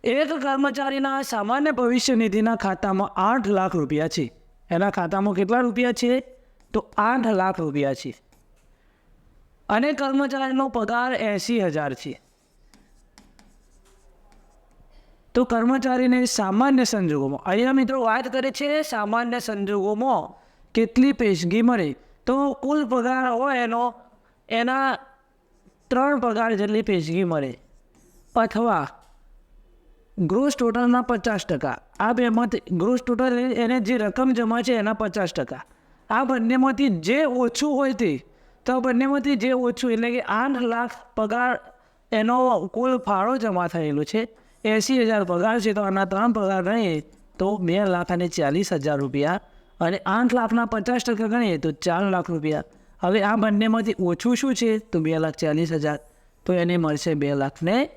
એક કર્મચારીના સામાન્ય ભવિષ્ય નિધિના ખાતામાં 8 લાખ રૂપિયા છે. એના ખાતામાં કેટલા રૂપિયા છે? તો 8 લાખ રૂપિયા છે. અને કર્મચારીનો પગાર 80,000 છે. તો કર્મચારીને સામાન્ય સંજોગોમાં, અહીંયા મિત્રો વાત કરે છે સામાન્ય સંજોગોમાં કેટલી પેશગી મળે. તો કુલ પગાર હોય એના 3 પગાર જેટલી પેશગી મળે, અથવા ગ્રોસ ટોટલના 50%. આ બેમાંથી ગ્રોસ ટોટલ એને જે રકમ જમા છે એના 50%. આ બંનેમાંથી જે ઓછું હોય તે, તો બંનેમાંથી જે ઓછું એટલે કે 8 લાખ પગાર એનો કુલ ફાળો જમા થયેલો છે, 80,000 પગાર છે, તો આના 3 પગાર ગણીએ તો 2,40,000 રૂપિયા, અને 8 લાખના 50% ગણીએ તો 4 લાખ રૂપિયા. હવે આ બંનેમાંથી ઓછું શું છે? તો 2,40,000. તો એને મળશે 2,40,000.